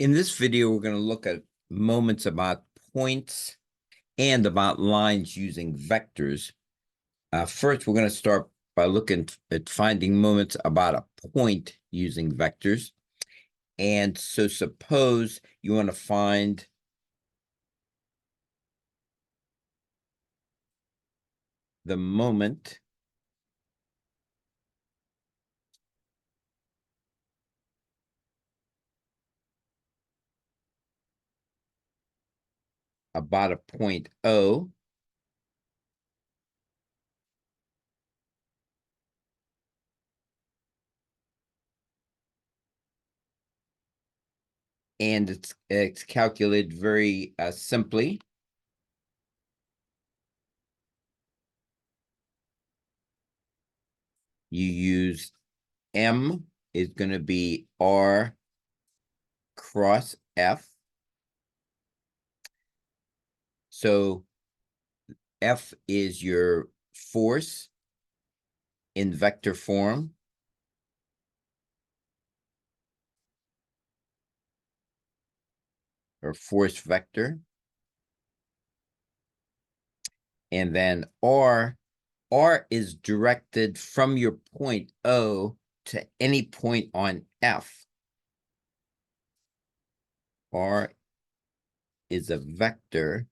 In this video, we're going to look at moments about points and about lines using vectors. First, we're going to start by looking at finding moments about a point using vectors. And so suppose you want to find the moment about a point O, and it's calculated very simply. You use M is going to be R cross F. So F is your force in vector form. Or force vector. And then R is directed from your point O to any point on F. R is a vector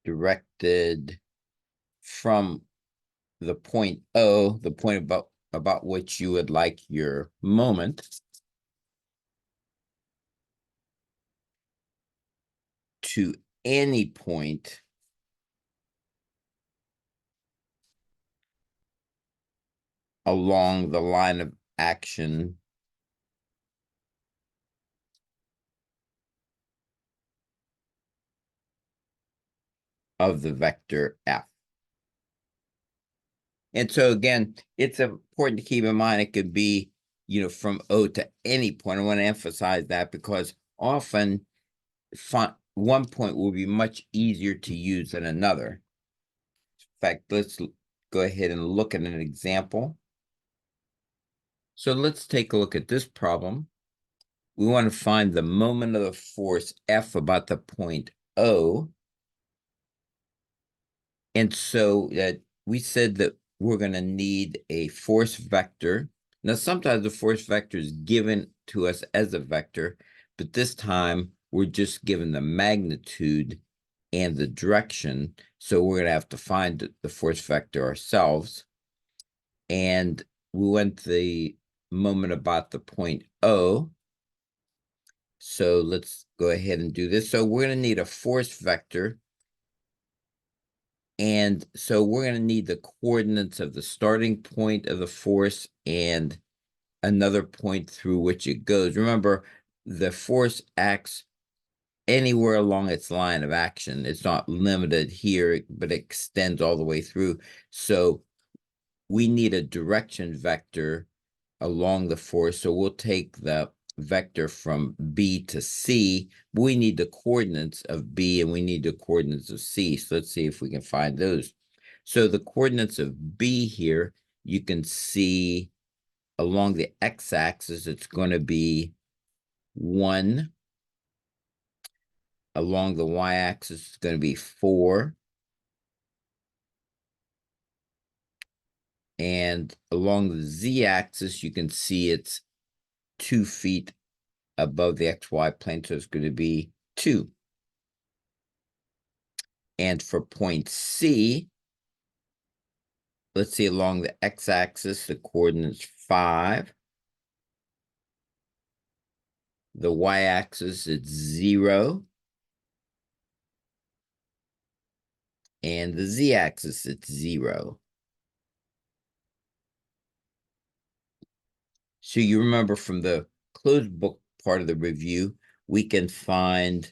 directed from the point O, the point about which you would like your moment, to any point along the line of action of the vector F. And so again, it's important to keep in mind it could be, from O to any point. I want to emphasize that because often one point will be much easier to use than another. In fact, let's go ahead and look at an example. So let's take a look at this problem. We want to find the moment of the force F about the point O. And so that we said that we're going to need a force vector. Now, sometimes the force vector is given to us as a vector, but this time we're just given the magnitude and the direction. So we're going to have to find the force vector ourselves. And we went the moment about the point O. So let's go ahead and do this. So we're going to need a force vector. And so we're going to need the coordinates of the starting point of the force and another point through which it goes. Remember, the force acts anywhere along its line of action. It's not limited here, but it extends all the way through. So we need a direction vector along the force. So we'll take the vector from B to C. We need the coordinates of B and we need the coordinates of C. So let's see if we can find those. So the coordinates of B here, you can see along the x-axis, it's going to be 1. Along the y-axis, it's going to be 4. And along the z-axis, you can see it's 2 feet above the XY plane, so it's going to be 2. And for point C, let's see, along the x-axis, the coordinate's 5. The y-axis, it's 0. And the z-axis, it's 0. So you remember from the closed book part of the review, we can find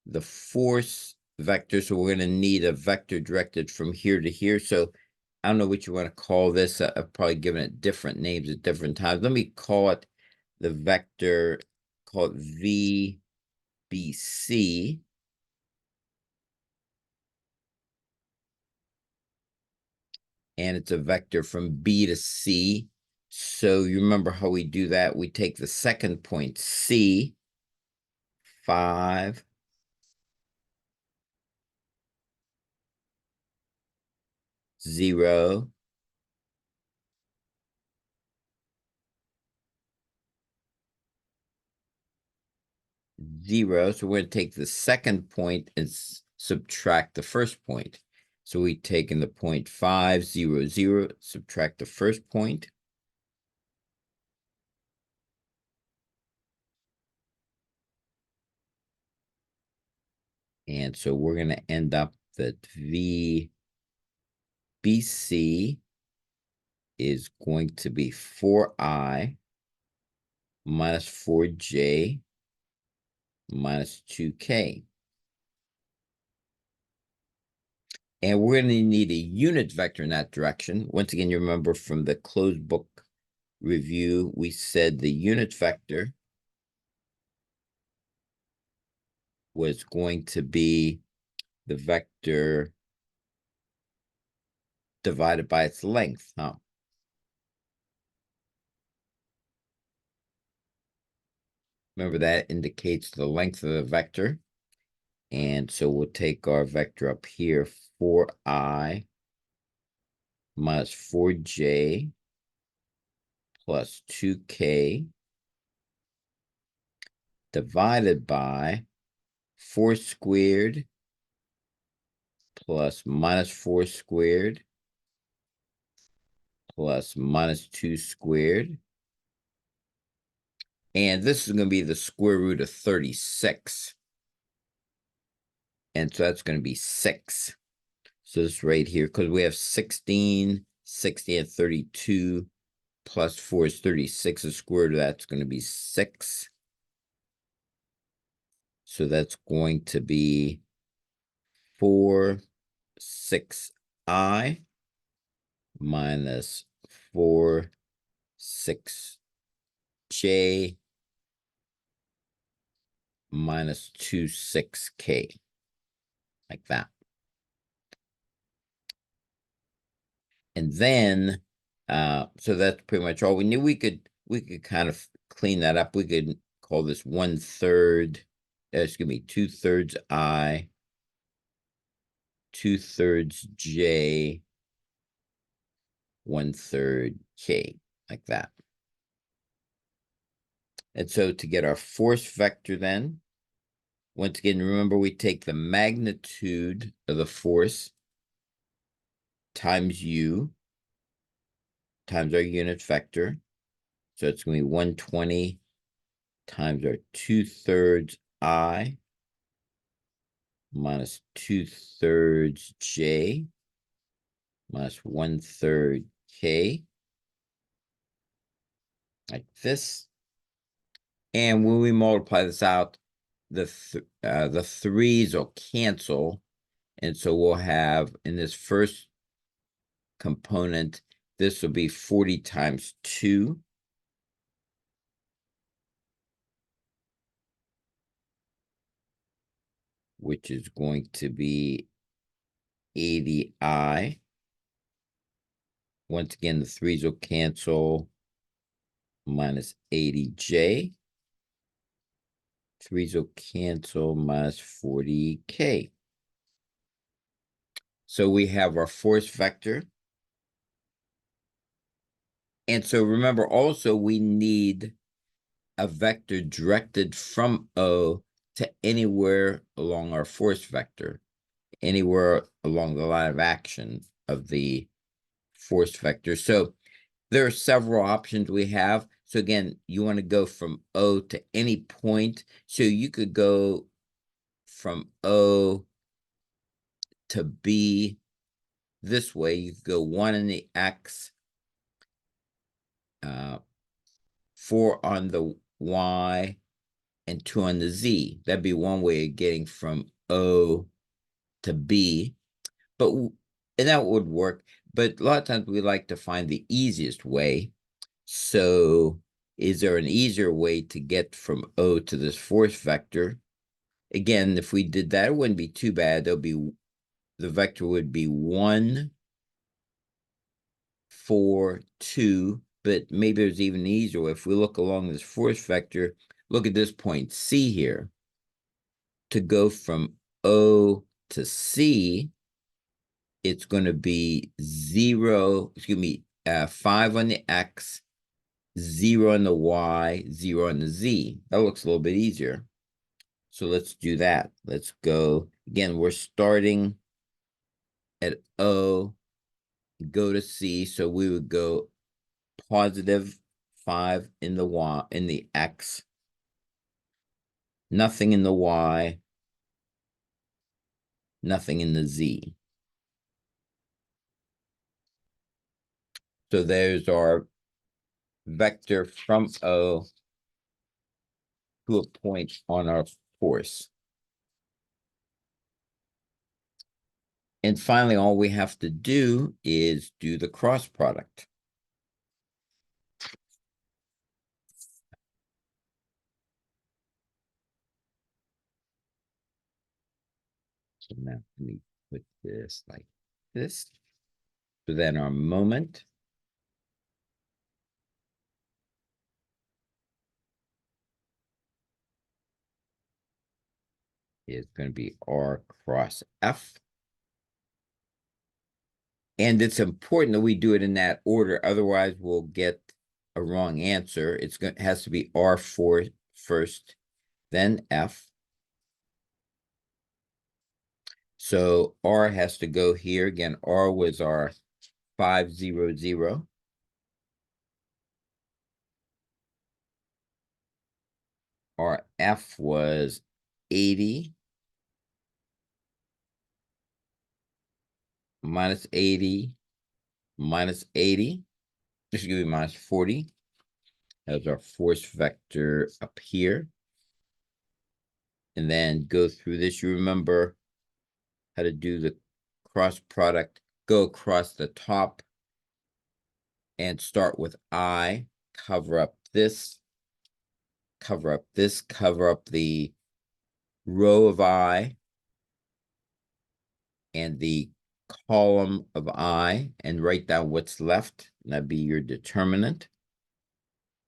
the force vector. So we're going to need a vector directed from here to here. So I don't know what you want to call this. I've probably given it different names at different times. Let me call it the vector, call it VBC. and it's a vector from B to C. So you remember how we do that? We take the second point, C, 5, 0, 0. So we're going to take the second point and subtract the first point. So we take in the point 5, 0, 0, subtract the first point. And so we're going to end up that VBC is going to be 4I minus 4J minus 2K. And we're going to need a unit vector in that direction. Once again, you remember from the closed book review, we said the unit vector was going to be the vector divided by its length, huh? Remember that indicates the length of the vector. And so we'll take our vector up here, 4I minus 4J plus 2K divided by 4 squared plus minus 4 squared plus minus 2 squared. And this is going to be the square root of 36. And so that's going to be 6. So this right here, because we have 16, 60, and 32 plus 4 is 36. The square root of that's going to be 6. So that's going to be 4, 6I minus 4, 6J minus 2, 6K. Like that. And then, so that's pretty much all we knew. We could kind of clean that up. We could call this 1/3, excuse me, 2/3 I, 2/3 J, 1/3 K, like that. And so to get our force vector then, once again, remember we take the magnitude of the force times U times our unit vector. So it's going to be 120 times our 2/3 I minus 2/3 J minus 1/3 K, like this. And when we multiply this out, the threes will cancel. And so we'll have in this first component, this will be 40 times 2. Which is going to be 80I. Once again, the threes will cancel, minus 80J. Threes will cancel, minus 40K. So we have our force vector. And so remember also we need a vector directed from O to anywhere along our force vector, anywhere along the line of action of the force vector. So there are several options we have. So again, you want to go from O to any point. So you could go from O to B this way. You could go 1 in the X, 4 on the Y, and 2 on the Z. That'd be one way of getting from O to B. And that would work. But a lot of times we like to find the easiest way. So is there an easier way to get from O to this force vector? Again, if we did that, it wouldn't be too bad. The vector would be 1 4, 2, but maybe there's even easier. If we look along this force vector, look at this point C here. To go from O to C, it's going to be 0, 5 on the X, 0 on the Y, 0 on the Z. That looks a little bit easier. So let's do that. Let's go. Again, we're starting at O, go to C. So we would go positive 5 in the Y, in the X, nothing in the Y, nothing in the Z. So there's our vector from O to a point on our force. And finally, all we have to do is do the cross product. So now let me put this like this. So then our moment is going to be R cross F. And it's important that we do it in that order. Otherwise, we'll get a wrong answer. It has to be R4 first, then F. So R has to go here. Again, R was our 500. Our F was 80 minus 80 minus 80. This should give me minus 40. That's our force vector up here. And then go through this. You remember how to do the cross product. Go across the top and start with I. Cover up this. Cover up this. Cover up the row of I and the column of I, and write down what's left. And that'd be your determinant.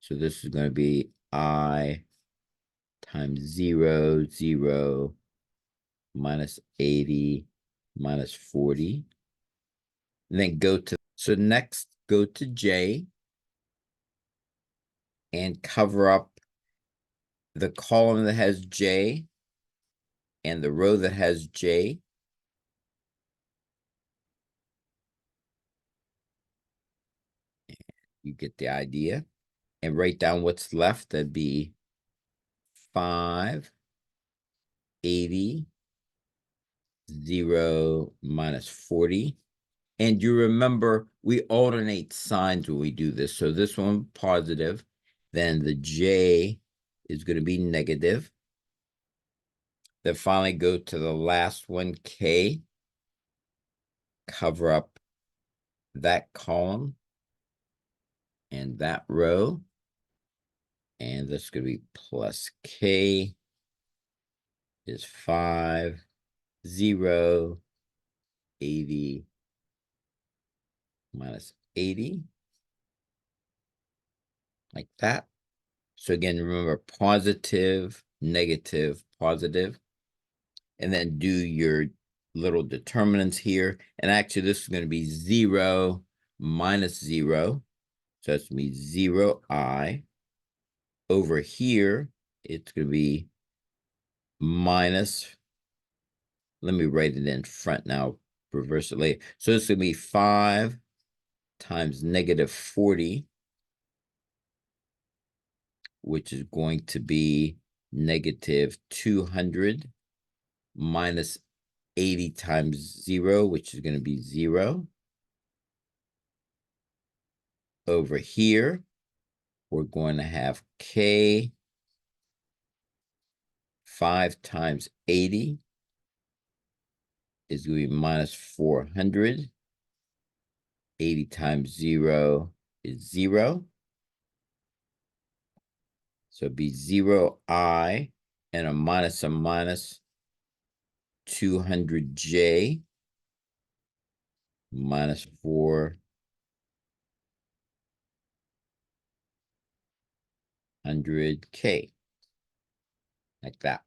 So this is going to be I times 0, 0, minus 80, minus 40. And then go to, so next go to J and cover up the column that has J and the row that has J. You get the idea. And write down what's left. That'd be 5, 80, 0, minus 40. And you remember, we alternate signs when we do this. So this one positive, then the J is going to be negative. Then finally go to the last one, K. Cover up that column and that row. And this is going to be plus K is 5, 0, 80, minus 80. Like that. So again, remember positive, negative, positive. And then do your little determinants here. And actually, this is going to be 0 minus 0. So that's going to be 0i. Over here, it's going to be minus. Let me write it in front now, reverse it later. So it's going to be 5 times negative 40, which is going to be negative 200 minus 80 times 0, which is going to be 0. Over here, we're going to have K 5 times 80 is going to be minus 400. 80 times 0 is 0. So it'd be 0i and a minus 200j minus 4 100K, like that.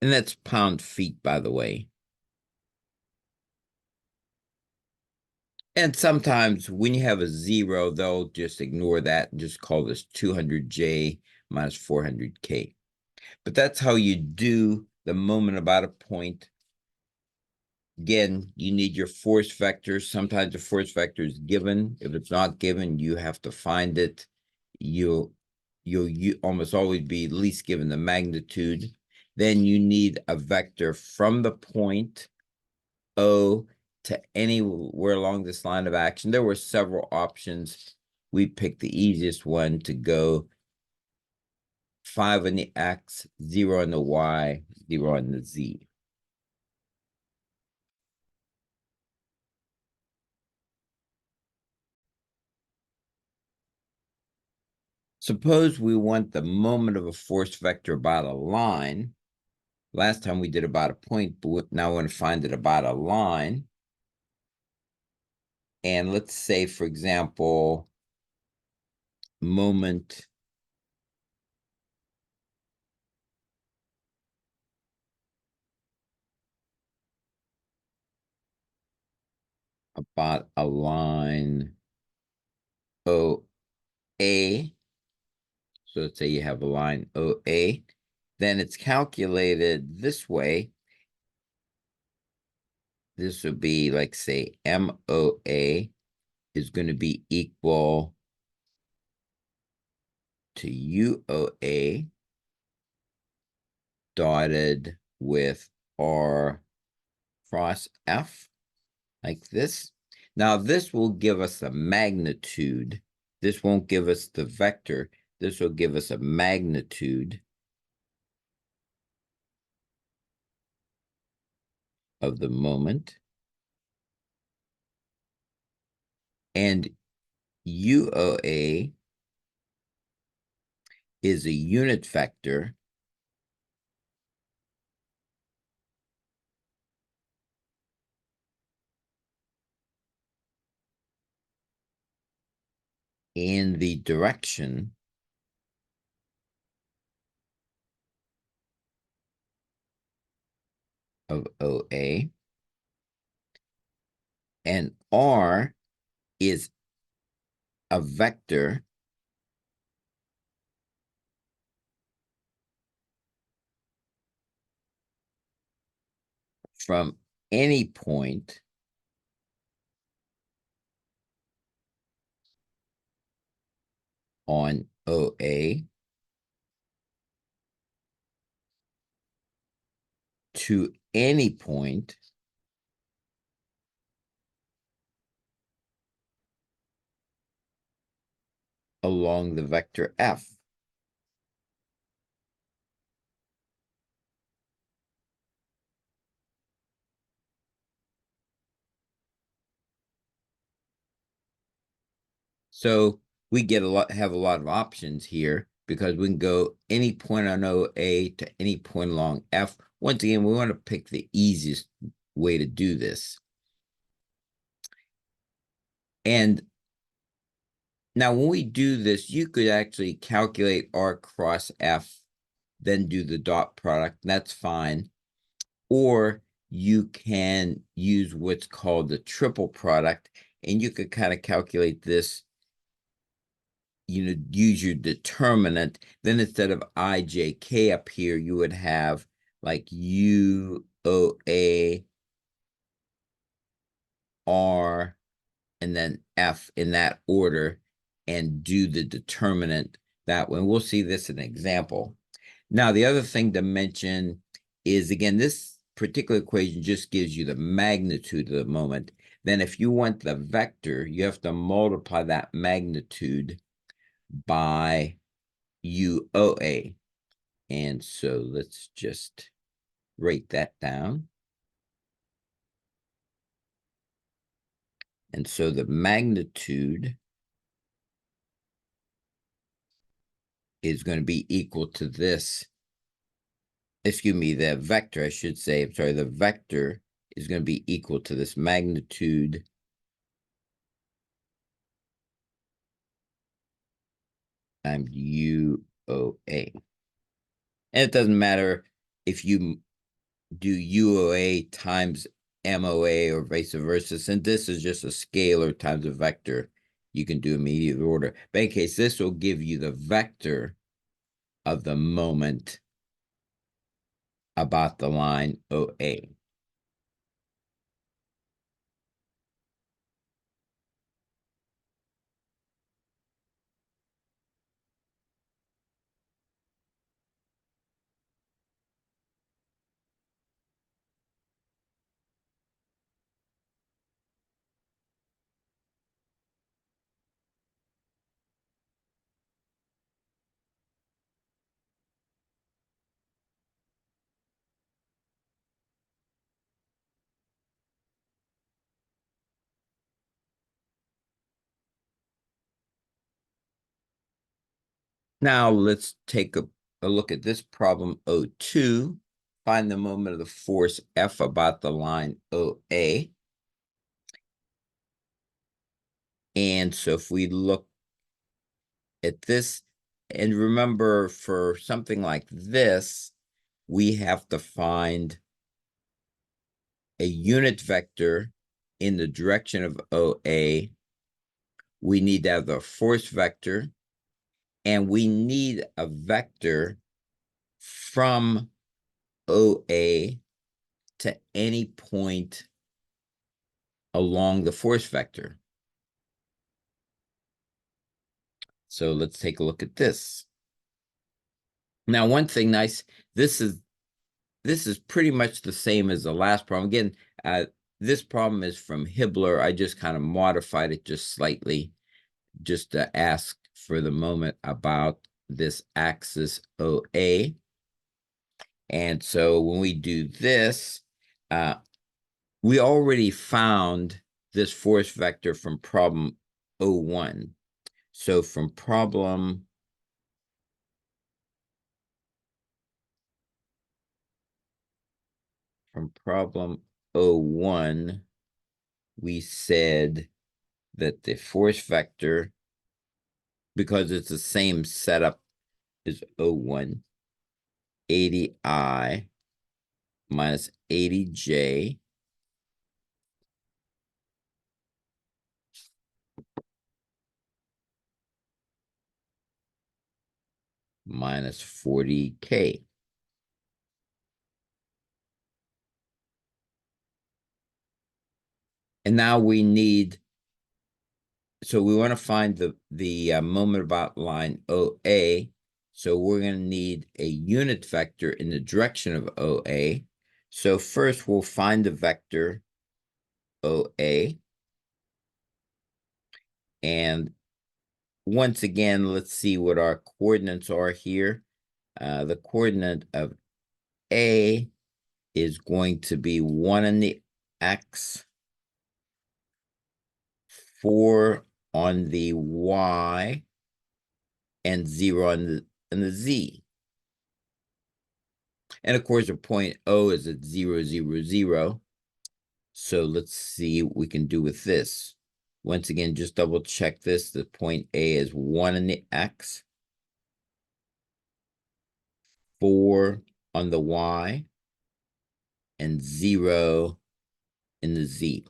And that's pound feet, by the way. And sometimes when you have a zero, they'll just ignore that and just call this 200J minus 400K. But that's how you do the moment about a point. Again, you need your force vector. Sometimes the force vector is given. If it's not given, you have to find it. You'll almost always be at least given the magnitude. Then you need a vector from the point O to anywhere along this line of action. There were several options. We picked the easiest one to go 5 on the X, 0 on the Y, 0 on the Z. Suppose we want the moment of a force vector about a line. Last time we did about a point, but now I want to find it about a line. And let's say, for example, moment about a line OA. So let's say you have a line OA. Then it's calculated this way. This would be like, say, MOA is going to be equal to UOA dotted with R cross F, like this. Now, this will give us a magnitude. This won't give us the vector. This will give us a magnitude of the moment. And UOA is a unit vector in the direction of OA. And R is a vector from any point on OA to any point along the vector F. So we have a lot of options here because we can go any point on OA to any point along F. Once again, we want to pick the easiest way to do this. And now when we do this, you could actually calculate R cross F, then do the dot product. That's fine. Or you can use what's called the triple product, and you could kind of calculate this, use your determinant. Then instead of IJK up here, you would have like UOA R and then F in that order and do the determinant that way. We'll see this in an example. Now, the other thing to mention is, again, this particular equation just gives you the magnitude of the moment. Then if you want the vector, you have to multiply that magnitude by UOA. And so let's just write that down. And so the magnitude is going to be equal to this. Excuse me, the vector, I should say, I'm sorry, the vector is going to be equal to this magnitude times UOA. And it doesn't matter if you do UOA times MOA or vice versa. Since this is just a scalar times a vector, you can do immediate order. But in case, this will give you the vector of the moment about the line OA. Now let's take a look at this problem O2. Find the moment of the force F about the line OA. And so if we look at this, and remember, for something like this, we have to find a unit vector in the direction of OA. We need to have the force vector, and we need a vector from OA to any point along the force vector. So let's take a look at this. Now, one thing nice, this is pretty much the same as the last problem. Again, this problem is from Hibbeler. I just kind of modified it just slightly, just to ask for the moment about this axis OA. And so when we do this, we already found this force vector from problem O1. So from problem O1, we said that the force vector, because it's the same setup as O1, 80I minus 80J minus 40K. And now we need, so we want to find the moment about line OA. So we're going to need a unit vector in the direction of OA. So first we'll find the vector OA. And once again, let's see what our coordinates are here. The coordinate of A is going to be 1 in the X, 4 on the Y, and 0 on the Z. And of course, the point O is at 0, 0, 0. So let's see what we can do with this. Once again, just double check this. The point A is 1 in the X, 4 on the Y, and 0 in the Z.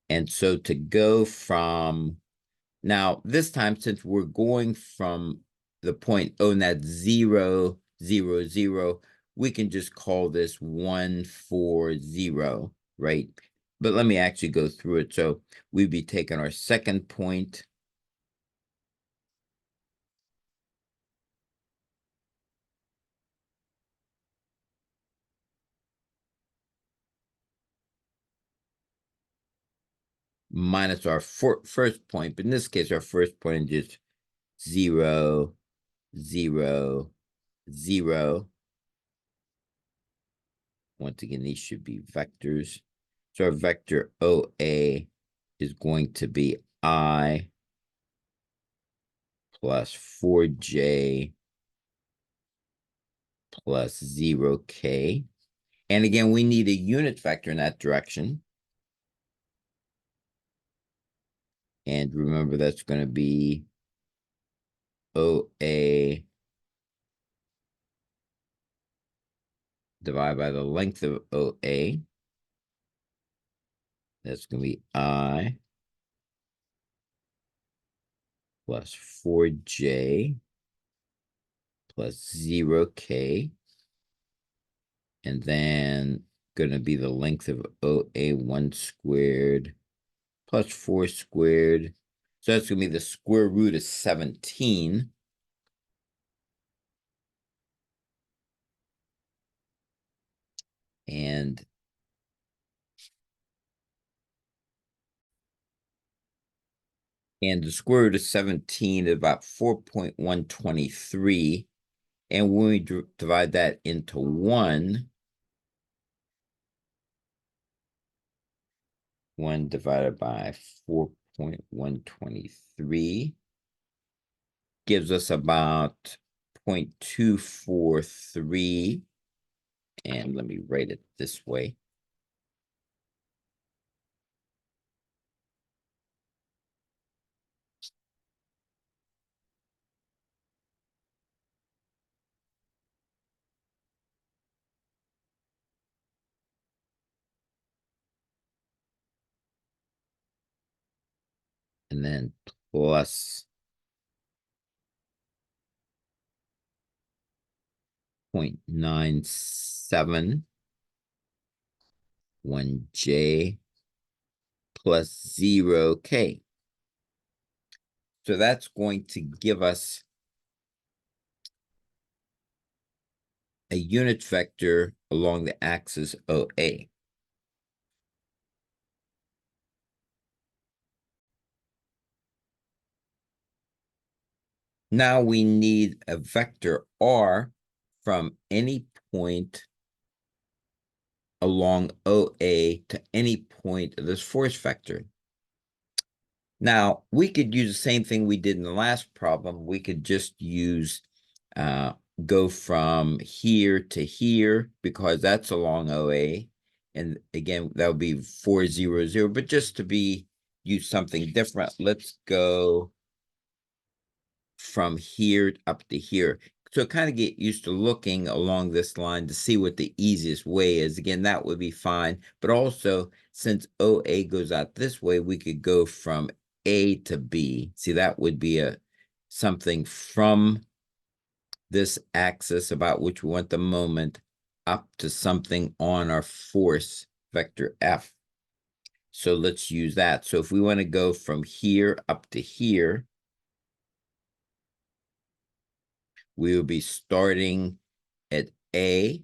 And so to go from, now this time, since we're going from the point O, and that's 0, 0, 0, we can just call this 1, 4, 0, right? But let me actually go through it. So we'd be taking our second point, minus our first point, but in this case, our first point is just 0, 0, 0. Once again, these should be vectors. So our vector OA is going to be I plus 4J plus 0K. And again, we need a unit vector in that direction. And remember, that's going to be OA divided by the length of OA. That's going to be I plus 4J plus 0K. And then going to be the length of OA1 squared plus 4 squared. So that's going to be the square root of 17. And the square root of 17 is about 4.123. And when we divide that into 1 divided by 4.123 gives us about 0.243. And let me write it this way. And then plus 0.97 1J plus 0K. So that's going to give us a unit vector along the axis OA. Now we need a vector R from any point along OA to any point of this force vector. Now, we could use the same thing we did in the last problem. We could just use, go from here to here, because that's along OA. And again, that would be 4, 0, 0. But just to use something different, let's go from here up to here. So kind of get used to looking along this line to see what the easiest way is. Again, that would be fine. But also, since OA goes out this way, we could go from A to B. See, that would be something from this axis about which we want the moment up to something on our force vector F. So let's use that. So if we want to go from here up to here, we will be starting at A,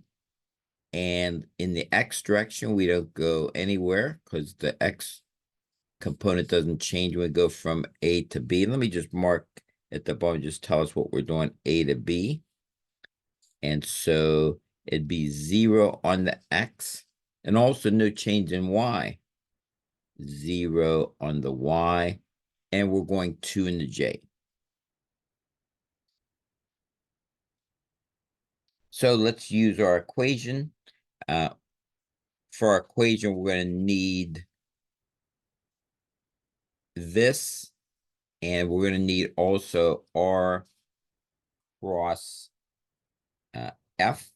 and in the X direction, we don't go anywhere because the X component doesn't change when we go from A to B. Let me just mark at the bottom, just tell us what we're doing, A to B. And so it'd be 0 on the X, and also no change in Y. 0 on the Y, and we're going 2 in the J. So let's use our equation. For our equation, we're going to need this, and we're going to need also R cross F.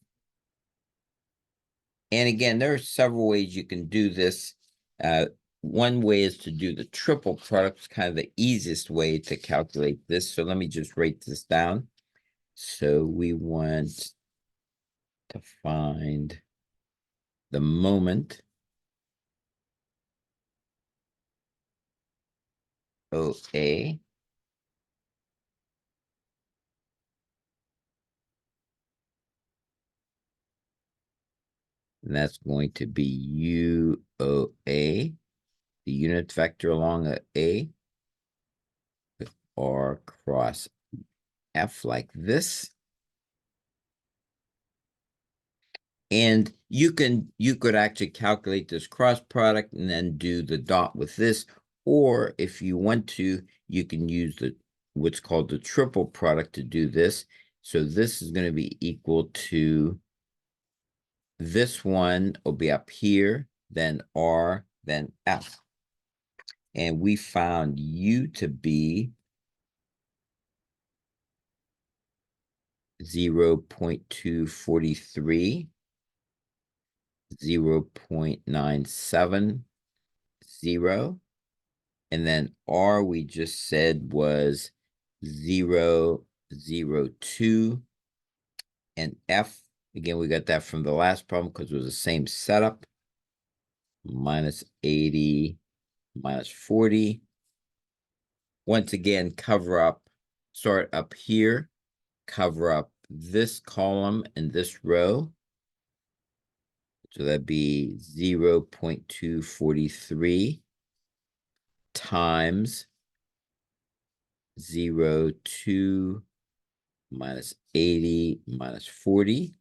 And again, there are several ways you can do this. One way is to do the triple product. It's kind of the easiest way to calculate this. So let me just write this down. So we want to find the moment OA. And that's going to be UOA, the unit vector along A, with R cross F like this. And you could actually calculate this cross product and then do the dot with this. Or if you want to, you can use what's called the triple product to do this. So this is going to be equal to this one will be up here, then R, then F. And we found U to be 0.243, 0.970, and then R we just said was 0.002, and F, again, we got that from the last problem because it was the same setup, -80, -40. Once again, cover up, start up here, cover up this column and this row. So that'd be 0.243 times 0.2 -80 -40.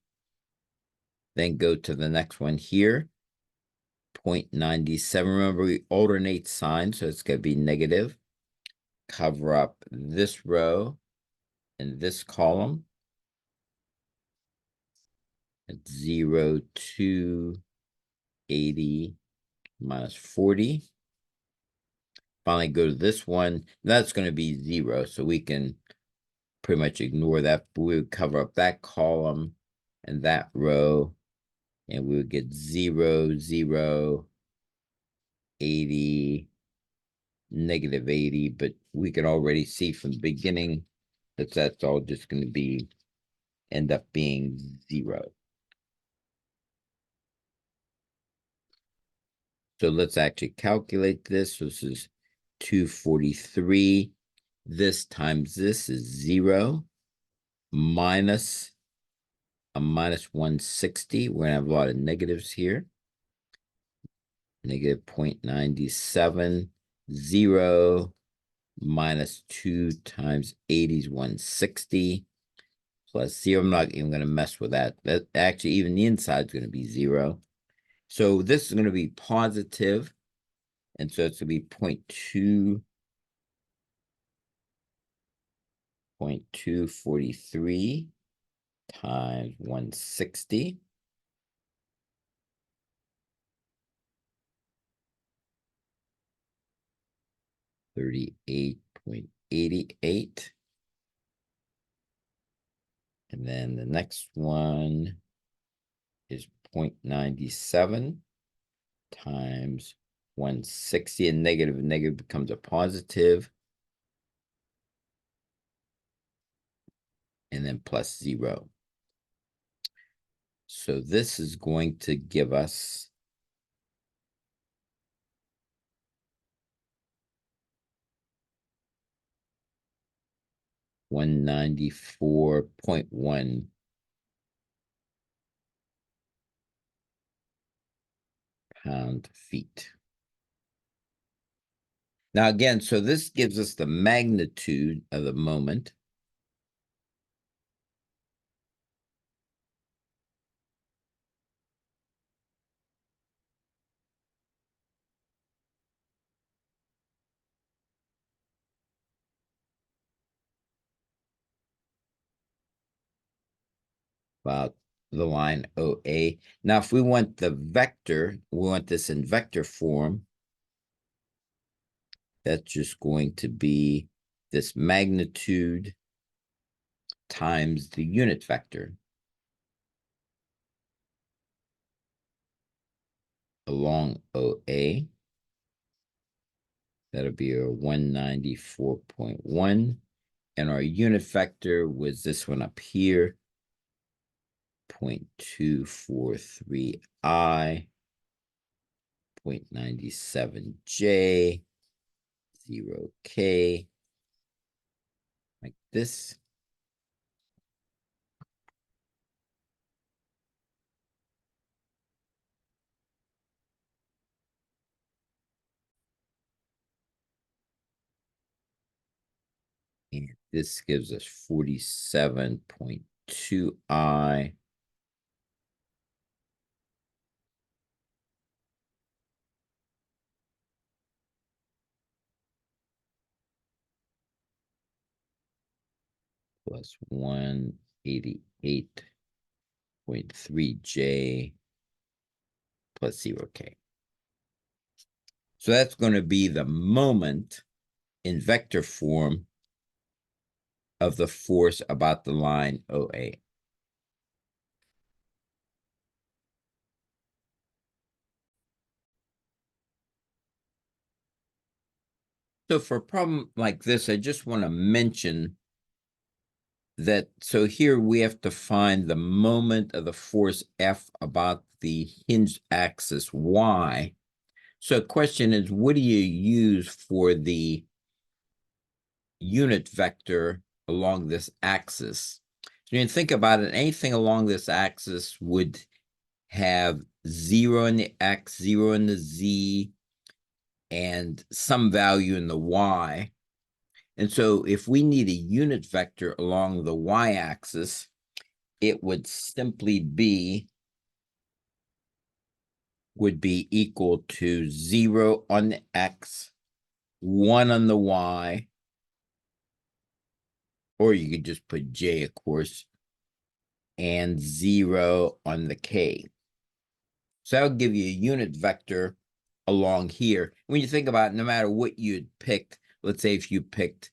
Then go to the next one here, 0.97. Remember, we alternate signs, so it's going to be negative. Cover up this row and this column at 0.280 -40. Finally, go to this one. That's going to be 0, so we can pretty much ignore that. We would cover up that column and that row, and we would get 0.080 -80. But we can already see from the beginning that that's all just going to be end up being 0. So let's actually calculate this. So this is 243. This times this is 0 minus a -160. We're going to have a lot of negatives here. Negative 0.97. 0 minus 2 times 80 is 160. Plus 0. I'm not even going to mess with that. That actually, even the inside is going to be 0. So this is going to be positive, and so it's going to be 0.243 times 160. $38.88. And then the next one is 0.97 times 160, and negative becomes a positive, and then plus 0. So this is going to give us 194.1 pound-feet. Now, again, so this gives us the magnitude of the moment. About the line OA. Now, if we want the vector, we want this in vector form, that's just going to be this magnitude times the unit vector along OA. That'll be a 194.1. And our unit vector was this one up here, 0.243I, 0.97J, 0K, like this. And this gives us 47.2I. Plus 188.3J plus 0K. So that's going to be the moment in vector form of the force about the line OA. So for a problem like this, I just want to mention that, so here we have to find the moment of the force F about the hinge axis Y. So the question is, what do you use for the unit vector along this axis? So you can think about it, anything along this axis would have 0 in the X, 0 in the Z, and some value in the Y. And so if we need a unit vector along the y-axis, it would simply would be equal to 0 on the X, 1 on the Y, or you could just put J, of course, and 0 on the K. So that would give you a unit vector along here. When you think about it, no matter what you'd pick, let's say if you picked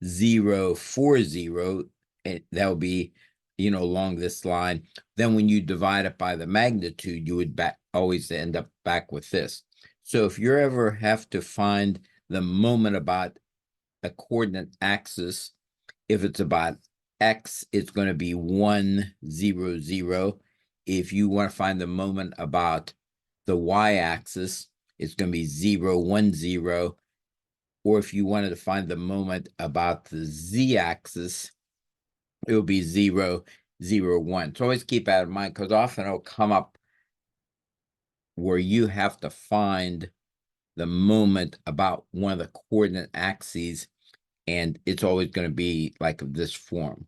0, 4, 0, that would be, along this line. Then when you divide it by the magnitude, you would always end up back with this. So if you ever have to find the moment about a coordinate axis, if it's about X, it's going to be 1, 0, 0. If you want to find the moment about the y-axis, it's going to be 0, 1, 0. Or if you wanted to find the moment about the z-axis, it will be 0, 0, 1. So always keep that in mind, because often it'll come up where you have to find the moment about one of the coordinate axes, and it's always going to be like this form.